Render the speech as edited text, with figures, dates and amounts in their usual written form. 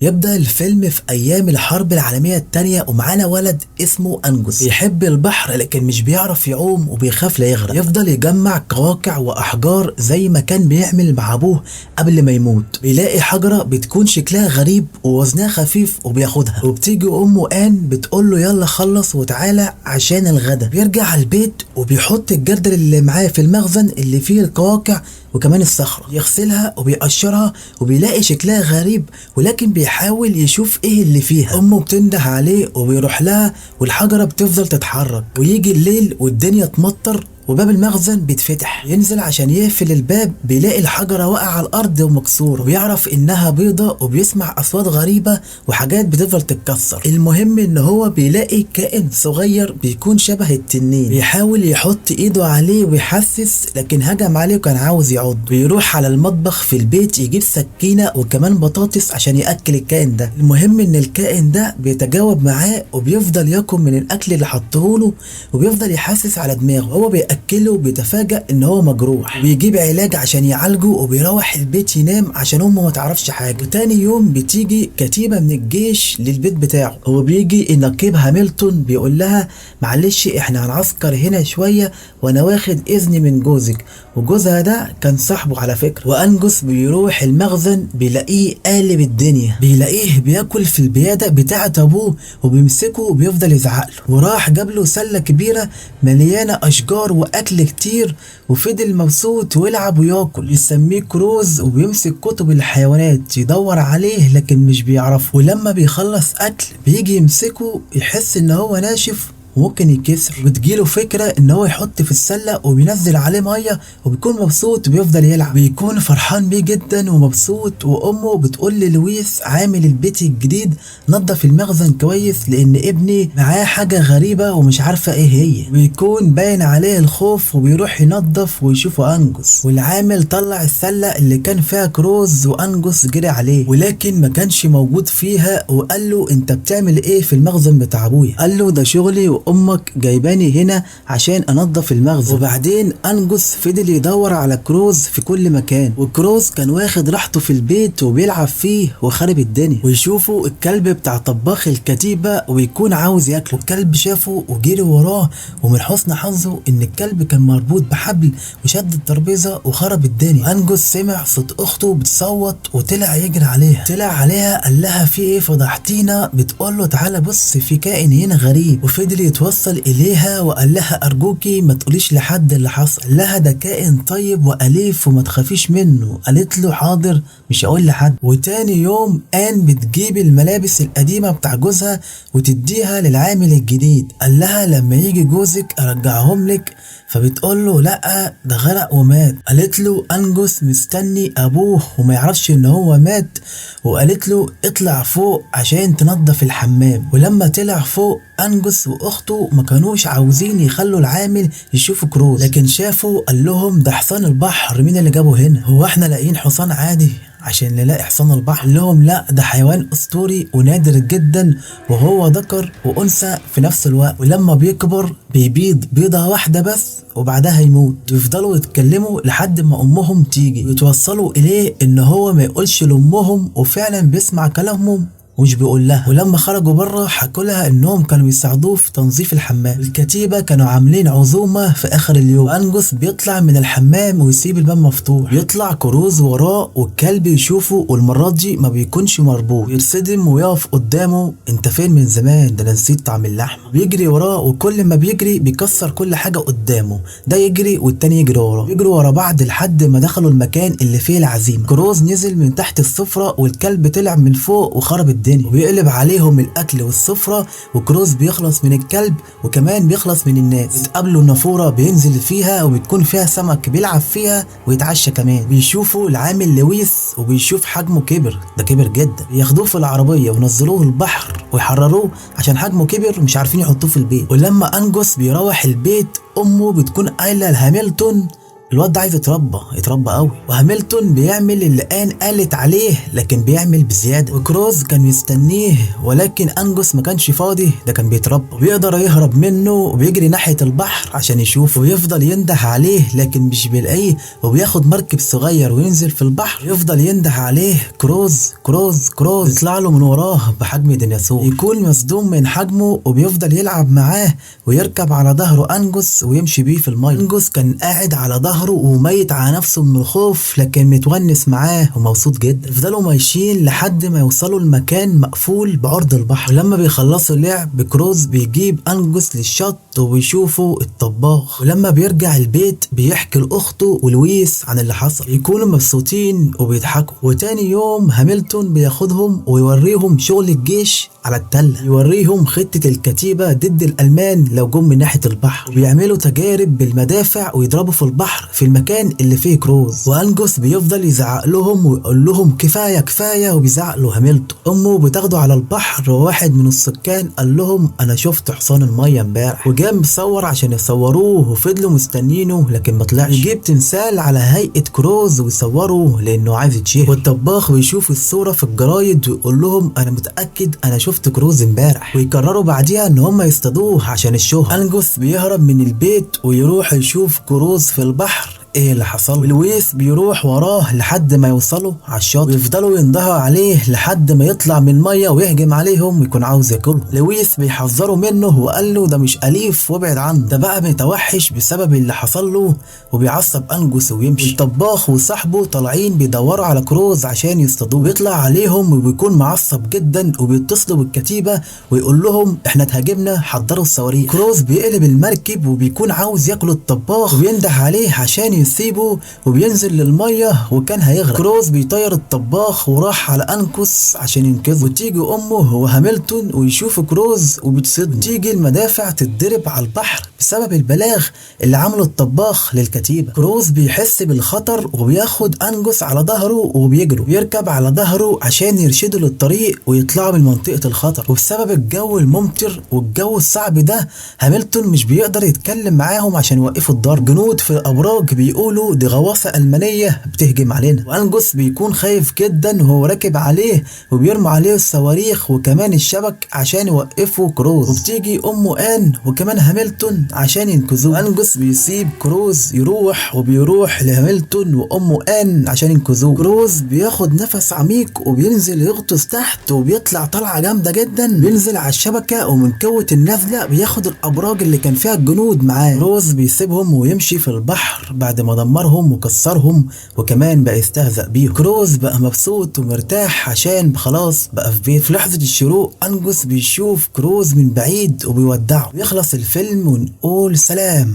يبدأ الفيلم في أيام الحرب العالمية التانية، ومعانا ولد اسمه أنجوس بيحب البحر لكن مش بيعرف يعوم وبيخاف لا يغرق. يفضل يجمع قواقع وأحجار زي ما كان بيعمل مع أبوه قبل ما يموت. بيلاقي حجرة بتكون شكلها غريب ووزنها خفيف وبياخدها، وبتيجي أمه آن بتقول له يلا خلص وتعالى عشان الغدا. بيرجع على البيت وبيحط الجردل اللي معاه في المخزن اللي فيه القواقع وكمان الصخرة، يغسلها وبيقشرها وبيلاقي شكلها غريب، ولكن بيحاول يشوف ايه اللي فيها. امه بتنده عليه وبيروح لها والحجرة بتفضل تتحرك. ويجي الليل والدنيا تمطر وباب المخزن بيتفتح، ينزل عشان يقفل الباب بيلاقي الحجرة واقعة على الأرض ومكسورة، وبيعرف إنها بيضة وبيسمع أصوات غريبة وحاجات بتفضل تتكسر. المهم إن هو بيلاقي كائن صغير بيكون شبه التنين، بيحاول يحط إيده عليه ويحسس لكن هجم عليه وكان عاوز يعض. بيروح على المطبخ في البيت يجيب سكينة وكمان بطاطس عشان يأكل الكائن ده. المهم إن الكائن ده بيتجاوب معاه وبيفضل ياكل من الأكل اللي حطهوله وبيفضل يحسس على دماغه. هو بيأكله بيتفاجأ ان هو مجروح، بيجيب علاج عشان يعالجه وبيروح البيت ينام عشان امه ما تعرفش حاجه. وتاني يوم بتيجي كتيبه من الجيش للبيت بتاعه، هو بيجي النقيب هاملتون بيقول لها معلش احنا هنعسكر هنا شويه وانا واخد اذن من جوزك، وجوزها ده كان صاحبه على فكره. وانجوس بيروح المخزن بيلاقيه قالب الدنيا، بيلاقيه بياكل في البياده بتاعه ابوه وبيمسكه وبيفضل يزعق له. وراح جاب له سله كبيره مليانه اشجار واكل كتير وفضل مبسوط ويلعب وياكل. يسميه كروز وبيمسك كتب الحيوانات يدور عليه لكن مش بيعرفه، ولما بيخلص اكل بيجي يمسكه يحس ان هو ناشف وممكن يتكسر، وتجيله فكرة ان هو يحط في السلة وبينزل عليه مية وبيكون مبسوط وبيفضل يلعب. بيكون فرحان بيه جدا ومبسوط. وامه بتقول للويس عامل البيت الجديد نظف المخزن كويس لان ابني معاه حاجة غريبة ومش عارفة ايه هي. بيكون باين عليه الخوف وبيروح ينظف ويشوفه انجوس، والعامل طلع السلة اللي كان فيها كروز وانجوس جري عليه ولكن ما كانش موجود فيها. وقال له انت بتعمل ايه في المخزن بتاع ابويا؟ قال له ده شغلي امك جايباني هنا عشان انظف المخزن. وبعدين انجوس فضل يدور على كروز في كل مكان، وكروز كان واخد راحته في البيت وبيلعب فيه وخارب الدنيا. ويشوفوا الكلب بتاع طباخ الكتيبة ويكون عاوز ياكله. الكلب شافه وجري وراه، ومن حسن حظه ان الكلب كان مربوط بحبل وشد الترابيزه وخرب الدنيا. انجوس سمع صوت اخته بتصوت وطلع يجري عليها. طلع عليها قال لها في ايه فضحتينا؟ بتقول له تعالى بص في كائن هنا غريب. وفضل يتوصل اليها وقال لها ارجوكي ما تقوليش لحد اللي حصل. قال لها ده كائن طيب واليف وما تخافيش منه. قالت له حاضر مش هقول لحد. وتاني يوم آن بتجيب الملابس القديمه بتاع جوزها وتديها للعامل الجديد. قال لها لما يجي جوزك ارجعهم لك. فبتقول له لا ده غرق ومات. قالت له انجوس مستني ابوه وما يعرفش ان هو مات. وقالت له اطلع فوق عشان تنظف الحمام. ولما طلع فوق انجوس واخته ما كانوش عاوزين يخلوا العامل يشوفوا كروز، لكن شافوا قال لهم ده حصان البحر. مين اللي جابه هنا؟ هو احنا لاقيين حصان عادي عشان نلاقي حصان البحر؟ قال لهم لا ده حيوان اسطوري ونادر جدا وهو ذكر وانثى في نفس الوقت، ولما بيكبر بيبيض بيضة واحدة بس وبعدها يموت. يفضلوا يتكلموا لحد ما امهم تيجي ويتوصلوا اليه ان هو ما يقولش لامهم، وفعلا بيسمع كلامهم ومش بيقول لها. ولما خرجوا بره حكوا لها انهم كانوا بيساعدوه في تنظيف الحمام. الكتيبه كانوا عاملين عزومه في اخر اليوم. انجوس بيطلع من الحمام ويسيب الباب مفتوح، يطلع كروز وراه والكلب يشوفه، والمره دي ما بيكونش مربوط. يرصدم ويقف قدامه انت فين من زمان؟ ده انا نسيت طعم اللحمه. بيجري وراه وكل ما بيجري بيكسر كل حاجه قدامه، ده يجري والتاني يجري وراه. يجروا ورا بعض لحد ما دخلوا المكان اللي فيه العزيمه. كروز نزل من تحت السفره والكلب طلع من فوق وخرب الدنيا وبيقلب عليهم الاكل والسفره. وكروز بيخلص من الكلب وكمان بيخلص من الناس. يتقابلوا نافوره بينزل فيها وبتكون فيها سمك بيلعب فيها ويتعشى كمان. بيشوفوا العامل لويس وبيشوف حجمه كبر، ده كبر جدا. بياخدوه في العربيه ونزلوه البحر ويحرروه عشان حجمه كبر مش عارفين يحطوه في البيت. ولما انجوس بيروح البيت امه بتكون قايله لهاملتون الواد ده عايز يتربى قوي. وهاملتون بيعمل اللي آن قالت عليه لكن بيعمل بزياده، وكروز كان مستنيه ولكن انجوس ما كانش فاضي، ده كان بيتربى وبيقدر يهرب منه وبيجري ناحيه البحر عشان يشوفه، ويفضل ينده عليه لكن مش بيلاقيه، وبياخد مركب صغير وينزل في البحر يفضل ينده عليه كروز كروز كروز، يطلع له من وراه بحجم ديناصور، يكون مصدوم من حجمه وبيفضل يلعب معاه ويركب على ظهره انجوس ويمشي بيه في الميه. انجوس كان قاعد على ظهره وميت على نفسه من الخوف لكن متونس معاه ومبسوط جدا. يفضلوا ماشيين لحد ما يوصلوا لمكان مقفول بعرض البحر، ولما بيخلصوا اللعب كروز بيجيب انجوس للشط وبيشوفوا الطباخ، ولما بيرجع البيت بيحكي لاخته ولويس عن اللي حصل، يكونوا مبسوطين وبيضحكوا. وتاني يوم هاملتون بياخدهم ويوريهم شغل الجيش على التلة، يوريهم خطة الكتيبة ضد الألمان لو جم من ناحية البحر، وبيعملوا تجارب بالمدافع ويضربوا في البحر في المكان اللي فيه كروز. وأنجوس بيفضل يزعق لهم ويقول لهم كفاية كفاية، وبيزعق له هاملتون. أمه بتاخده على البحر، وواحد من السكان قال لهم أنا شفت حصان المية امبارح، وجاب مصور عشان يصوروه، وفضلوا مستنينه لكن ما طلعش. يجيب تمثال على هيئة كروز ويصوره لأنه عايز يتشهر، والطباخ بيشوف الصورة في الجرايد ويقول لهم أنا متأكد أنا شفت كروز امبارح، ويقرروا بعديها ان هم يصطادوه عشان الشهرة. انجوس بيهرب من البيت ويروح يشوف كروز في البحر ايه اللي حصل، لويس بيروح وراه لحد ما يوصلوا على الشاطئ، ويفضلوا يندهوا عليه لحد ما يطلع من الميه ويهجم عليهم ويكون عاوز ياكلهم. لويس بيحذروا منه وقال له ده مش اليف وابعد عنه، ده بقى متوحش بسبب اللي حصل له، وبيعصب انجوس ويمشي. الطباخ وصاحبه طالعين بيدوروا على كروز عشان يصطادوه، بيطلع عليهم وبيكون معصب جدا، وبيتصلوا بالكتيبه ويقول لهم احنا اتهاجمنا حضروا الصواريخ. كروز بيقلب المركب وبيكون عاوز ياكل الطباخ، وبينده عليه عشان يسيبه وبينزل للميه وكان هيغرق. كروز بيطير الطباخ وراح على انكوس عشان ينقذه، وتيجي امه وهاملتون ويشوفوا كروز وبتصدم. تيجي المدافع تتضرب على البحر بسبب البلاغ اللي عمله الطباخ للكتيبه. كروز بيحس بالخطر وبياخد انجوس على ظهره وبيجروا، بيركب على ظهره عشان يرشدوا للطريق ويطلعوا من منطقه الخطر. وبسبب الجو الممطر والجو الصعب ده هاملتون مش بيقدر يتكلم معاهم عشان يوقفوا الضرب. جنود في الابراج بيقولوا دي غواصه المانيه بتهجم علينا، وانجوس بيكون خايف جدا وهو راكب عليه وبيرموا عليه الصواريخ وكمان الشبك عشان يوقفوا كروز. وبتيجي امه آن وكمان هاملتون عشان ينقذوه. انجوس بيسيب كروز يروح وبيروح لهاملتون وامه آن عشان ينقذوه. كروز بياخد نفس عميق وبينزل يغطس تحت وبيطلع طلعه جامده جدا، بينزل على الشبكه ومن قوه النزله بياخد الابراج اللي كان فيها الجنود معاه. كروز بيسيبهم ويمشي في البحر بعد ما دمرهم وكسرهم وكمان بقى يستهزأ بيهم. كروز بقى مبسوط ومرتاح عشان خلاص بقى في بيت. في لحظه الشروق انجوس بيشوف كروز من بعيد وبيودعه. بيخلص الفيلم ونقول سلام.